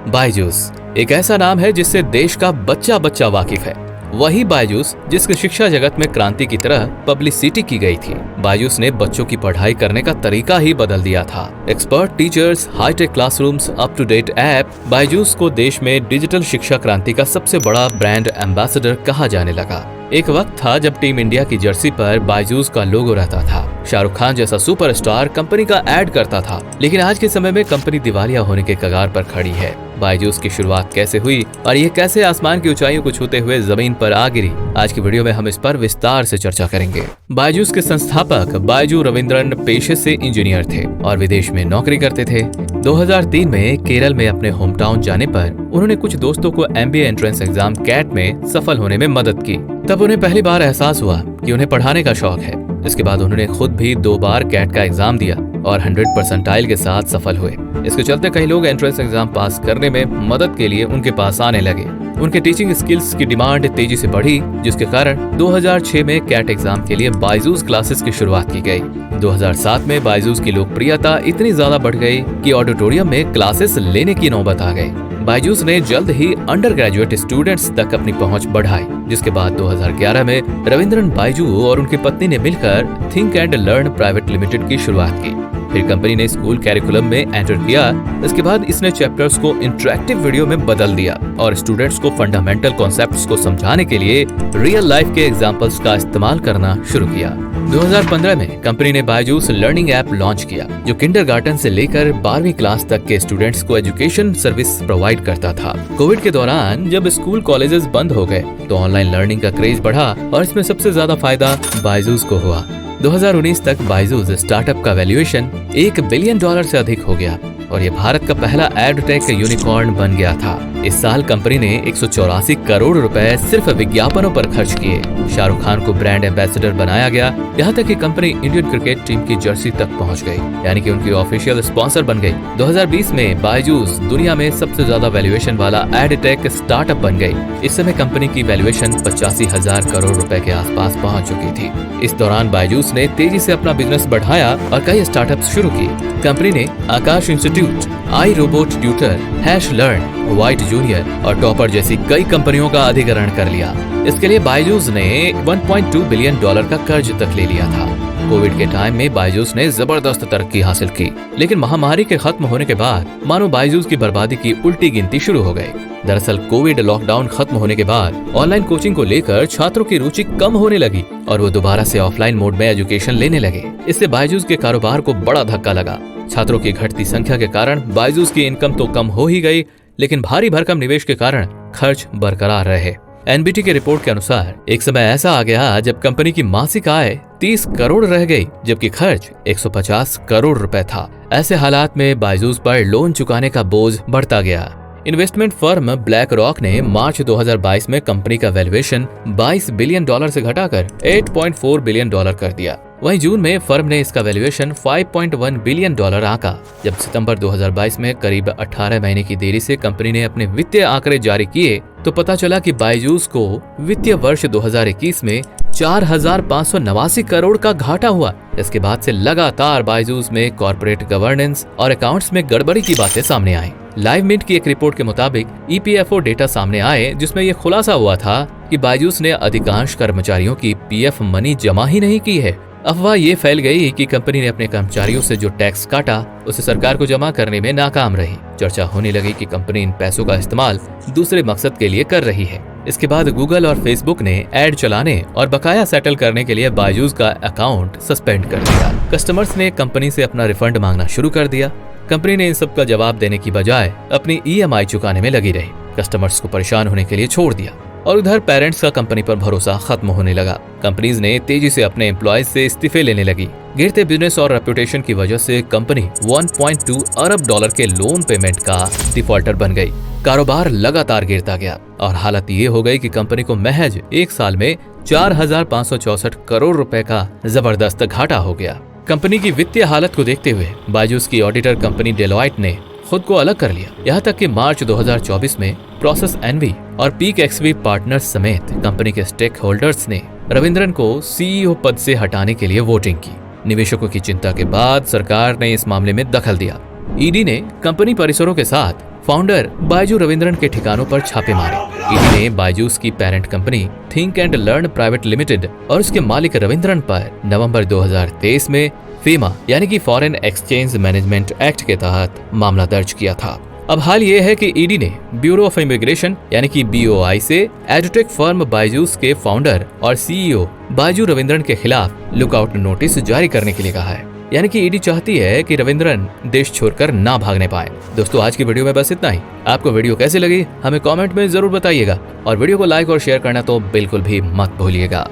बायजूस एक ऐसा नाम है जिससे देश का बच्चा बच्चा वाकिफ है। वही बायजूस जिसकी शिक्षा जगत में क्रांति की तरह पब्लिसिटी की गई थी। बायजूस ने बच्चों की पढ़ाई करने का तरीका ही बदल दिया था। Expert teachers, hitech classrooms, up to date app, Byju's को देश में डिजिटल शिक्षा क्रांति का सबसे बड़ा ब्रांड एम्बेसडर कहा जाने लगा। एक वक्त था जब टीम इंडिया की जर्सी पर बायजूस का लोगो रहता था। शाहरुख खान जैसा सुपरस्टार कंपनी का ऐड करता था, लेकिन आज के समय में कंपनी दिवालिया होने के कगार पर खड़ी है। बायजूस की शुरुआत कैसे हुई और ये कैसे आसमान की ऊंचाइयों को छूते हुए जमीन पर आ गिरी, आज की वीडियो में हम इस पर विस्तार से चर्चा करेंगे। बायजूस के संस्थापक बायजू रविंद्रन पेशे से इंजीनियर थे और विदेश में नौकरी करते थे। 2003 में केरल में अपने होम टाउन जाने पर उन्होंने कुछ दोस्तों को MBA एंट्रेंस एग्जाम कैट में सफल होने में मदद की। तब उन्हें पहली बार एहसास हुआ कि उन्हें पढ़ाने का शौक है। इसके बाद उन्होंने खुद भी 2 बार कैट का एग्जाम दिया और 100 परसेंटाइल के साथ सफल हुए। इसके चलते कई लोग एंट्रेंस एग्जाम पास करने में मदद के लिए उनके पास आने लगे। उनके टीचिंग स्किल्स की डिमांड तेजी से बढ़ी, जिसके कारण 2006 में कैट एग्जाम के लिए बायजूस क्लासेस की शुरुआत की गई। 2007 में बायजूस की लोकप्रियता इतनी ज्यादा बढ़ गई कि ऑडिटोरियम में क्लासेस लेने की नौबत आ गई। बायजूस ने जल्द ही अंडर ग्रेजुएट स्टूडेंट्स तक अपनी पहुंच बढ़ाई, जिसके बाद 2011 में रविंद्रन बायजू और उनकी पत्नी ने मिलकर think and learn private limited की शुरुआत की। फिर कंपनी ने स्कूल कैरिकुलम में एंटर किया। इसके बाद इसने चैप्टर्स को इंटरेक्टिव वीडियो में बदल दिया और स्टूडेंट्स को फंडामेंटल कॉन्सेप्ट्स को समझाने के लिए रियल लाइफ के एग्जांपल्स का इस्तेमाल करना शुरू किया। 2015 में कंपनी ने बायजूस लर्निंग ऐप लॉन्च किया, जो किंडरगार्टन से लेकर 12वीं क्लास तक के स्टूडेंट्स को एजुकेशन सर्विस प्रोवाइड करता था। कोविड के दौरान जब स्कूल कॉलेजेस बंद हो गए तो ऑनलाइन लर्निंग का क्रेज बढ़ा और इसमें सबसे ज्यादा फायदा बायजूस को हुआ। 2019 तक बायजूस स्टार्टअप का वैल्यूएशन $1 बिलियन से अधिक हो गया और ये भारत का पहला एडटेक यूनिकॉर्न बन गया था। इस साल कंपनी ने 184 करोड़ रुपए सिर्फ विज्ञापनों पर खर्च किए। शाहरुख खान को ब्रांड एम्बेसडर बनाया गया, यहाँ तक कि कंपनी इंडियन क्रिकेट टीम की जर्सी तक पहुँच गई, यानी कि उनकी ऑफिशियल स्पॉन्सर बन गई। 2020 में बायजूस दुनिया में सबसे ज्यादा वैल्यूएशन वाला एडटेक स्टार्टअप बन गई। इस समय कंपनी की वैल्यूएशन 85,000 करोड़ रुपए के आसपास पहुँच चुकी थी। इस दौरान बायजूस ने तेजी से अपना बिजनेस बढ़ाया और कई स्टार्टअप शुरू किए। कंपनी ने आकाश इंस्टीट्यूट, आई रोबोट ट्यूटर, हैशलर्न, व्हाइट जूनियर और टॉपर जैसी कई कंपनियों का अधिग्रहण कर लिया। इसके लिए बायजूस ने $1.2 बिलियन का कर्ज तक ले लिया था। कोविड के टाइम में बायजूस ने जबरदस्त तरक्की हासिल की, लेकिन महामारी के खत्म होने के बाद मानो बायजूस की बर्बादी की उल्टी गिनती शुरू हो गई। दरअसल कोविड लॉकडाउन खत्म होने के बाद ऑनलाइन कोचिंग को लेकर छात्रों की रुचि कम होने लगी और वो दोबारा से ऑफलाइन मोड में एजुकेशन लेने लगे। इससे बायजूस के कारोबार को बड़ा धक्का लगा। छात्रों की घटती संख्या के कारण बायजूस की इनकम तो कम हो ही गई, लेकिन भारी भरकम निवेश के कारण खर्च बरकरार रहे। NBT के रिपोर्ट के अनुसार एक समय ऐसा आ गया जब कंपनी की मासिक आय 30 करोड़ रह गई, जबकि खर्च 150 करोड़ रुपए था। ऐसे हालात में बायजूस पर लोन चुकाने का बोझ बढ़ता गया। इन्वेस्टमेंट फर्म ब्लैक रॉक ने मार्च 2022 में कंपनी का वैल्यूएशन $22 बिलियन से घटाकर $8.4 बिलियन कर दिया। वहीं जून में फर्म ने इसका वैल्यूएशन $5.1 बिलियन आंका। जब सितंबर 2022 में करीब 18 महीने की देरी से कंपनी ने अपने वित्तीय आंकड़े जारी किए तो पता चला कि बायजूस को वित्तीय वर्ष 2021 में 4,589 करोड़ का घाटा हुआ। इसके बाद से लगातार बायजूस में कॉर्पोरेट गवर्नेंस और अकाउंट्स में गड़बड़ी की बातें सामने आई। लाइव मिंट की एक रिपोर्ट के मुताबिक EPFO डेटा सामने आए, जिसमें यह खुलासा हुआ था कि बायजूस ने अधिकांश कर्मचारियों की PF मनी जमा ही नहीं की है। अफवाह ये फैल गई कि कंपनी ने अपने कर्मचारियों से जो टैक्स काटा उसे सरकार को जमा करने में नाकाम रही। चर्चा होने लगी कि कंपनी इन पैसों का इस्तेमाल दूसरे मकसद के लिए कर रही है। इसके बाद गूगल और फेसबुक ने ऐड चलाने और बकाया सेटल करने के लिए बायजूस का अकाउंट सस्पेंड कर दिया। कस्टमर्स ने कंपनी से अपना रिफंड मांगना शुरू कर दिया। कंपनी ने इन सब का जवाब देने की बजाय अपनी EMI चुकाने में लगी रही, कस्टमर्स को परेशान होने के लिए छोड़ दिया। और उधर पेरेंट्स का कंपनी पर भरोसा खत्म होने लगा। कंपनीज ने तेजी से अपने एम्प्लॉयज से इस्तीफे लेने लगी। गिरते बिजनेस और रेपुटेशन की वजह से कंपनी $1.2 अरब के लोन पेमेंट का डिफॉल्टर बन गई। कारोबार लगातार गिरता गया और हालत ये हो गई कि कंपनी को महज एक साल में 4,564 करोड़ रुपए का जबरदस्त घाटा हो गया। कंपनी की वित्तीय हालत को देखते हुए बायजूस की ऑडिटर कंपनी डेलॉयट ने खुद को अलग कर लिया। यहाँ तक कि मार्च 2024 में प्रोसेस एनवी और पीक एक्सवी पार्टनर्स समेत कंपनी के स्टेक होल्डर्स ने रविंद्रन को CEO पद से हटाने के लिए वोटिंग की। निवेशकों की चिंता के बाद सरकार ने इस मामले में दखल दिया। ईडी ने कंपनी परिसरों के साथ फाउंडर बायजू रविंद्रन के ठिकानों पर छापे मारे। ईडी ने बायजूस की parent company think and learn private limited और उसके मालिक रविंद्रन पर नवंबर 2023 में फीमा यानी कि फॉरेन एक्सचेंज मैनेजमेंट एक्ट के तहत मामला दर्ज किया था। अब हाल ये है कि ईडी ने ब्यूरो ऑफ इमिग्रेशन यानी कि BOI से एडुटेक फर्म बायजूस के फाउंडर और CEO बायजू रविंद्रन के खिलाफ लुकआउट नोटिस जारी करने के लिए कहा है। यानी कि ईडी चाहती है कि रविंद्रन देश छोड़कर ना भागने पाए। दोस्तों, आज की वीडियो में बस इतना ही। आपको वीडियो कैसी लगी हमें कमेंट में जरूर बताइएगा और वीडियो को लाइक और शेयर करना तो बिल्कुल भी मत भूलिएगा।